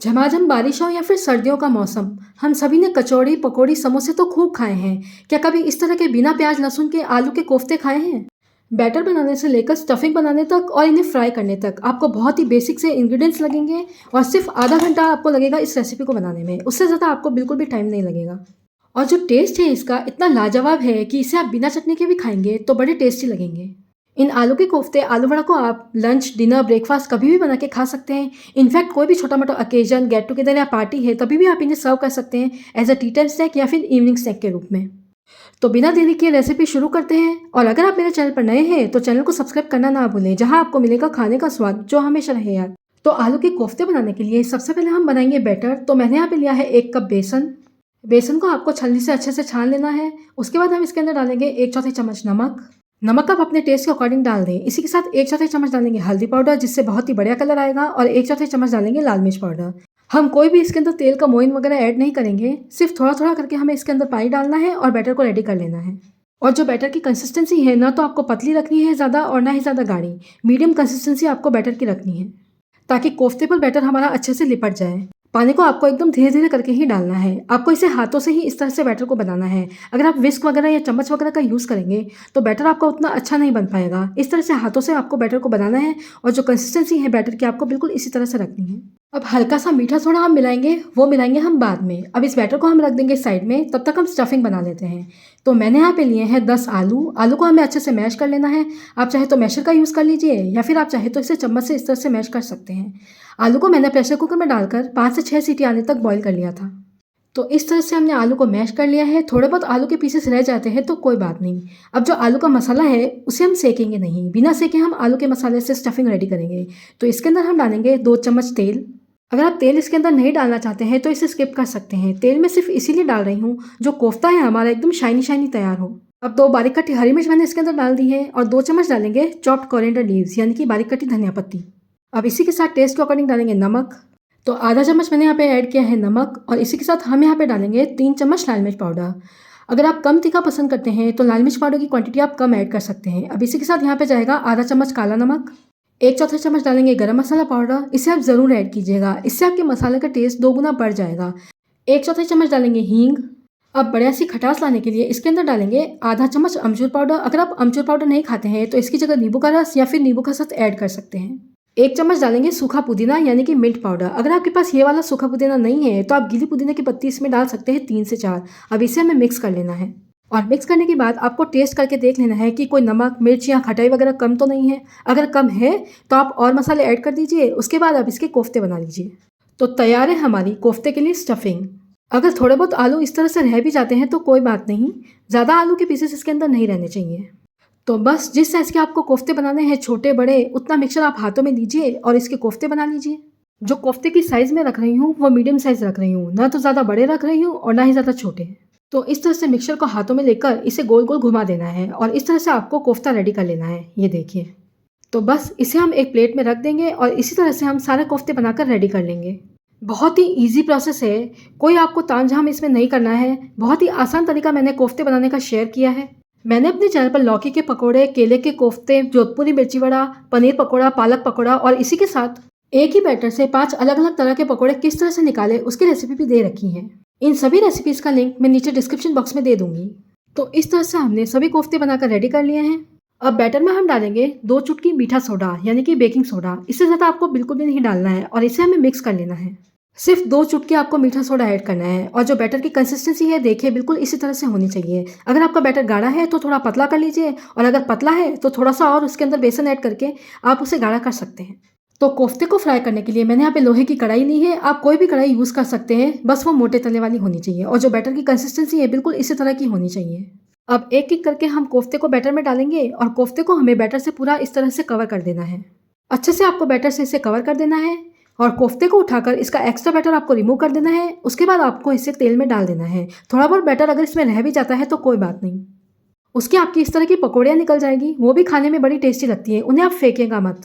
झमाझम बारिश हो या फिर सर्दियों का मौसम, हम सभी ने कचौड़ी, पकौड़ी, समोसे तो खूब खाए हैं। क्या कभी इस तरह के बिना प्याज लहसुन के आलू के कोफ्ते खाए हैं? बैटर बनाने से लेकर स्टफिंग बनाने तक और इन्हें फ्राई करने तक आपको बहुत ही बेसिक से इंग्रेडिएंट्स लगेंगे और सिर्फ आधा घंटा आपको लगेगा इस रेसिपी को बनाने में। उससे ज़्यादा आपको बिल्कुल भी टाइम नहीं लगेगा। और जो टेस्ट है इसका इतना लाजवाब है कि इसे आप बिना चटनी के भी खाएंगे तो बड़े टेस्टी लगेंगे। इन आलू के कोफ्ते, आलू वड़ा को आप लंच, डिनर, ब्रेकफास्ट कभी भी बना के खा सकते हैं। इनफैक्ट कोई भी छोटा-मोटा ओकेजन, गेट टुगेदर या पार्टी है, तभी भी आप इन्हें सर्व कर सकते हैं as a tea time snack या फिर इवनिंग स्नैक के रूप में। तो बिना देरी किए रेसिपी शुरू करते हैं। और अगर आप मेरे चैनल पर नए हैं तो चैनल को सब्सक्राइब करना ना भूलें, जहाँ आपको मिलेगा खाने का स्वाद जो हमेशा रहे याद। तो आलू के कोफ्ते बनाने के लिए सबसे पहले हम बनाएंगे बैटर। तो मैंने यहाँ पे लिया है 1 कप बेसन। बेसन को आपको छलनी से अच्छे से छान लेना है। उसके बाद हम इसके अंदर डालेंगे 1/4 चम्मच नमक। नमक आप अपने टेस्ट के अकॉर्डिंग डाल दें। इसी के साथ 1/4 चम्मच डालेंगे हल्दी पाउडर, जिससे बहुत ही बढ़िया कलर आएगा, और 1/4 चम्मच डालेंगे लाल मिर्च पाउडर। हम कोई भी इसके अंदर तेल का मोइन वगैरह ऐड नहीं करेंगे, सिर्फ थोड़ा थोड़ा करके हमें इसके अंदर पानी डालना है और बैटर को रेडी कर लेना है। और जो बैटर की कंसिस्टेंसी है, ना तो आपको पतली रखनी है ज़्यादा और ना ही ज़्यादा गाढ़ी। मीडियम कंसिस्टेंसी आपको बैटर की रखनी है, ताकि कोफ्ते पर बैटर हमारा अच्छे से लिपट जाए। पानी को आपको एकदम धीरे धीरे करके ही डालना है। आपको इसे हाथों से ही इस तरह से बैटर को बनाना है। अगर आप विस्क वगैरह या चम्मच वगैरह का यूज़ करेंगे तो बैटर आपका उतना अच्छा नहीं बन पाएगा। इस तरह से हाथों से आपको बैटर को बनाना है, और जो कंसिस्टेंसी है बैटर की आपको बिल्कुल इसी तरह से रखनी है। अब हल्का सा मीठा सोडा हम मिलाएंगे, वो मिलाएंगे हम बाद में। अब इस बैटर को हम रख देंगे साइड में, तब तक हम स्टफिंग बना लेते हैं। तो मैंने यहाँ पे लिए हैं 10 आलू। आलू को हमें अच्छे से मैश कर लेना है। आप चाहे तो मैशर का यूज़ कर लीजिए, या फिर आप चाहे तो इसे चम्मच से इस तरह से मैश कर सकते हैं। आलू को मैंने प्रेशर कुकर में डालकर 5 से 6 सीटी आने तक बॉईल कर लिया था। तो इस तरह से हमने आलू को मैश कर लिया है। थोड़े बहुत आलू के पीसेस रह जाते हैं तो कोई बात नहीं। अब जो आलू का मसाला है उसे हम सेकेंगे नहीं, बिना सेके हम आलू के मसाले से स्टफिंग रेडी करेंगे। तो इसके अंदर हम डालेंगे 2 चम्मच तेल। अगर आप तेल इसके अंदर नहीं डालना चाहते हैं तो इसे स्किप कर सकते हैं। तेल मैं सिर्फ इसीलिए डाल रही हूँ जो कोफ्ता है हमारा एकदम शाइनी शाइनी तैयार हो। अब 2 बारीक कटी हरी मिर्च मैंने इसके अंदर डाल दी है, और 2 चम्मच डालेंगे चॉप्ड कोरिएंडर लीव्स, यानी कि बारीक कटी धनिया पत्ती। अब इसी के साथ टेस्ट के अकॉर्डिंग डालेंगे नमक। तो आधा चम्मच मैंने यहाँ पे ऐड किया है नमक, और इसी के साथ हम यहाँ पे डालेंगे 3 चम्मच लाल मिर्च पाउडर। अगर आप कम तीखा पसंद करते हैं तो लाल मिर्च पाउडर की क्वांटिटी आप कम ऐड कर सकते हैं। अब इसी के साथ यहाँ पे जाएगा आधा चम्मच काला नमक। 1/4 चम्मच डालेंगे गरम मसाला पाउडर। इसे आप ज़रूर ऐड कीजिएगा, इससे आपके मसाले का टेस्ट 2 गुना बढ़ जाएगा। 1/4 चम्मच डालेंगे हींग। अब बढ़िया सी खटास लाने के लिए इसके अंदर डालेंगे आधा चम्मच अमचूर पाउडर। अगर आप अमचूर पाउडर नहीं खाते हैं तो इसकी जगह नींबू का रस या फिर नींबू का रस ऐड कर सकते हैं। 1 चम्मच डालेंगे सूखा पुदीना, यानी कि मिंट पाउडर। अगर आपके पास ये वाला सूखा पुदीना नहीं है तो आप गीली पुदीना की पत्ती इसमें डाल सकते हैं, 3 से 4। अब इसे हमें मिक्स कर लेना है, और मिक्स करने के बाद आपको टेस्ट करके देख लेना है कि कोई नमक, मिर्च या खटाई वगैरह कम तो नहीं है। अगर कम है तो आप और मसाले ऐड कर दीजिए। उसके बाद आप इसके कोफ्ते बना लीजिए। तो तैयार है हमारी कोफ्ते के लिए स्टफिंग। अगर थोड़े बहुत आलू इस तरह से रह भी जाते हैं तो कोई बात नहीं, ज़्यादा आलू के पीसेस इसके अंदर नहीं रहने चाहिए। तो बस जिस साइज़ के आपको कोफ्ते बनाने हैं, छोटे बड़े, उतना मिक्सचर आप हाथों में लीजिए और इसके कोफ्ते बना लीजिए। जो कोफ्ते की साइज़ में रख रही हूँ वो मीडियम साइज़ रख रही हूँ, ना तो ज़्यादा बड़े रख रही हूँ और ना ही ज़्यादा छोटे। तो इस तरह से मिक्सचर को हाथों में लेकर इसे गोल गोल घुमा देना है, और इस तरह से आपको कोफ्ता रेडी कर लेना है। ये देखिए। तो बस इसे हम एक प्लेट में रख देंगे, और इसी तरह से हम सारे कोफ्ते बनाकर रेडी कर लेंगे। बहुत ही ईजी प्रोसेस है, कोई आपको तामझाम इसमें नहीं करना है। बहुत ही आसान तरीका मैंने कोफ्ते बनाने का शेयर किया है। मैंने अपने चैनल पर लौकी के पकोड़े, केले के कोफ्ते, जोधपुरी मिर्ची वड़ा, पनीर पकोड़ा, पालक पकोड़ा, और इसी के साथ एक ही बैटर से 5 अलग अलग तरह के पकोड़े किस तरह से निकाले उसकी रेसिपी भी दे रखी है। इन सभी रेसिपीज़ का लिंक मैं नीचे डिस्क्रिप्शन बॉक्स में दे दूंगी। तो इस तरह से हमने सभी कोफ्ते बनाकर रेडी कर लिए हैं। अब बैटर में हम डालेंगे 2 चुटकी मीठा सोडा, यानी कि बेकिंग सोडा। इससे ज़्यादा आपको बिल्कुल भी नहीं डालना है, और इसे हमें मिक्स कर लेना है। सिर्फ 2 चुटकी आपको मीठा सोडा ऐड करना है, और जो बैटर की कंसिस्टेंसी है देखिए बिल्कुल इसी तरह से होनी चाहिए। अगर आपका बैटर गाढ़ा है तो थोड़ा पतला कर लीजिए, और अगर पतला है तो थोड़ा सा और उसके अंदर बेसन ऐड करके आप उसे गाढ़ा कर सकते हैं। तो कोफ्ते को फ्राई करने के लिए मैंने यहाँ पे लोहे की कढ़ाई ली है। आप कोई भी कढ़ाई यूज़ कर सकते हैं, बस वो मोटे तले वाली होनी चाहिए, और जो बैटर की कंसिस्टेंसी है बिल्कुल इसी तरह की होनी चाहिए। अब एक एक करके हम कोफ्ते को बैटर में डालेंगे, और कोफ्ते को हमें बैटर से पूरा इस तरह से कवर कर देना है। अच्छे से आपको बैटर से इसे कवर कर देना है, और कोफ्ते को उठाकर इसका एक्स्ट्रा बैटर आपको रिमूव कर देना है। उसके बाद आपको इसे तेल में डाल देना है। थोड़ा बहुत बैटर अगर इसमें रह भी जाता है तो कोई बात नहीं, उसकी आपकी इस तरह की पकौड़ियाँ निकल जाएगी। वो भी खाने में बड़ी टेस्टी लगती हैं, उन्हें आप फेंकेगा मत।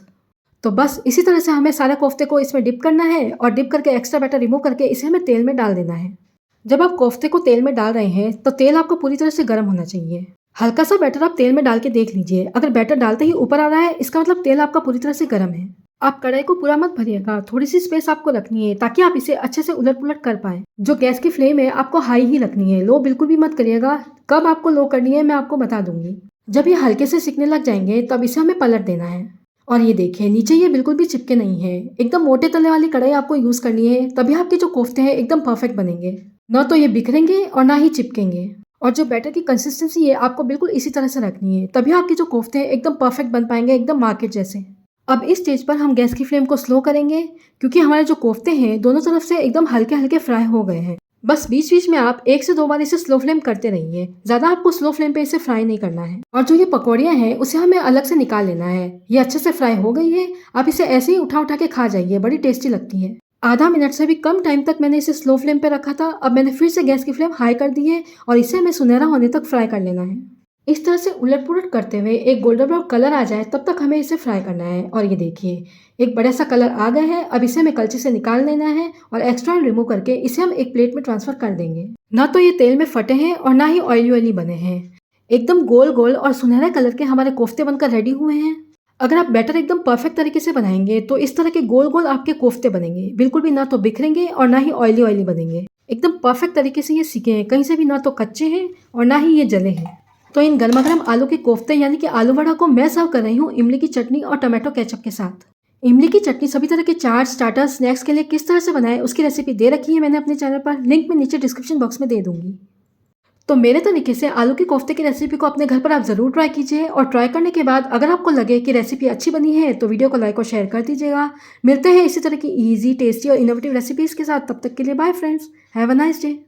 तो बस इसी तरह से हमें सारे कोफ्ते को इसमें डिप करना है, और डिप करके एक्स्ट्रा बैटर रिमूव करके इसे हमें तेल में डाल देना है। जब आप कोफ्ते को तेल में डाल रहे हैं तो तेल आपको पूरी तरह से गर्म होना चाहिए। हल्का सा बैटर आप तेल में डाल के देख लीजिए। अगर बैटर डालते ही ऊपर आ रहा है, इसका मतलब तेल आपका पूरी तरह से गर्म है। आप कढ़ाई को पूरा मत भरिएगा, थोड़ी-सी स्पेस आपको रखनी है ताकि आप इसे अच्छे से उलट-पुलट कर पाएँ। जो गैस की फ्लेम है आपको हाई ही रखनी है, लो बिल्कुल भी मत करिएगा। कब आपको लो करनी है मैं आपको बता दूँगी। जब ये हल्के से सिकने लग जाएँगे तब इसे हमें पलट देना है। और ये देखिए नीचे ये बिल्कुल भी चिपके नहीं है। एकदम मोटे तले वाली कढ़ाई आपको यूज़ करनी है, तभी आपके जो कोफ्ते हैं एकदम परफेक्ट बनेंगे। ना तो ये बिखरेंगे और ना ही चिपकेंगे। और जो बैटर की कंसिस्टेंसी है आपको बिल्कुल इसी तरह से रखनी है, तभी आपके जो कोफ्ते हैं एकदम परफेक्ट बन पाएँगे, एकदम मार्केट जैसे। अब इस स्टेज पर हम गैस की फ्लेम को स्लो करेंगे, क्योंकि हमारे जो कोफ्ते हैं दोनों तरफ से एकदम हल्के-हल्के फ्राई हो गए हैं। बस बीच-बीच में आप 1 से 2 बार इसे स्लो फ्लेम करते रहिए। ज़्यादा आपको स्लो फ्लेम पे इसे फ्राई नहीं करना है। और जो ये पकौड़ियाँ हैं उसे हमें अलग से निकाल लेना है। ये अच्छे से फ्राई हो गई है। आप इसे ऐसे ही उठा-उठा के खा जाइए, बड़ी टेस्टी लगती है। आधा मिनट से भी कम टाइम तक मैंने इसे स्लो फ्लेम पे रखा था। अब मैंने फिर से गैस की फ्लेम हाई कर दी है और इसे हमें सुनहरा होने तक फ्राई कर लेना है। इस तरह से उलट-पुलट करते हुए एक गोल्डन ब्राउन कलर आ जाए तब तक हमें इसे फ्राई करना है। और ये देखिए एक बड़ा सा कलर आ गया है। अब इसे हमें कलछी से निकाल लेना है और एक्स्ट्रा ऑयल रिमूव करके इसे हम एक प्लेट में ट्रांसफर कर देंगे। ना तो ये तेल में फटे हैं और ना ही ऑयली ऑयली बने हैं। एकदम गोल गोल और सुनहरा कलर के हमारे कोफ्ते बनकर रेडी हुए हैं। अगर आप बैटर एकदम परफेक्ट तरीके से बनाएंगे तो इस तरह के गोल गोल आपके कोफ्ते बनेंगे, बिल्कुल भी ना तो बिखरेंगे और ना ही ऑयली ऑयली बनेंगे। एकदम परफेक्ट तरीके से ये सीखे हैं, कहीं से भी ना तो कच्चे हैं और ना ही ये जले हैं। तो इन गर्मा-गर्म आलू के कोफ्ते यानी कि आलू वड़ा को मैं सर्व कर रही हूँ इमली की चटनी और टोमेटो केचप के साथ। इमली की चटनी सभी तरह के चाट, स्टार्टर, स्नैक्स के लिए किस तरह से बनाएं उसकी रेसिपी दे रखी है मैंने अपने चैनल पर, लिंक मैं नीचे डिस्क्रिप्शन बॉक्स में दे दूंगी। तो मेरे तरीके से आलू के कोफ्ते की रेसिपी को अपने घर पर आप ज़रूर ट्राई कीजिए और ट्राई करने के बाद अगर आपको लगे कि रेसिपी अच्छी बनी है तो वीडियो को लाइक और शेयर कर दीजिएगा। मिलते हैं इसी तरह की ईजी, टेस्टी और इनोवेटिव रेसिपीज़ के साथ, तब तक के लिए bye friends, have a nice day.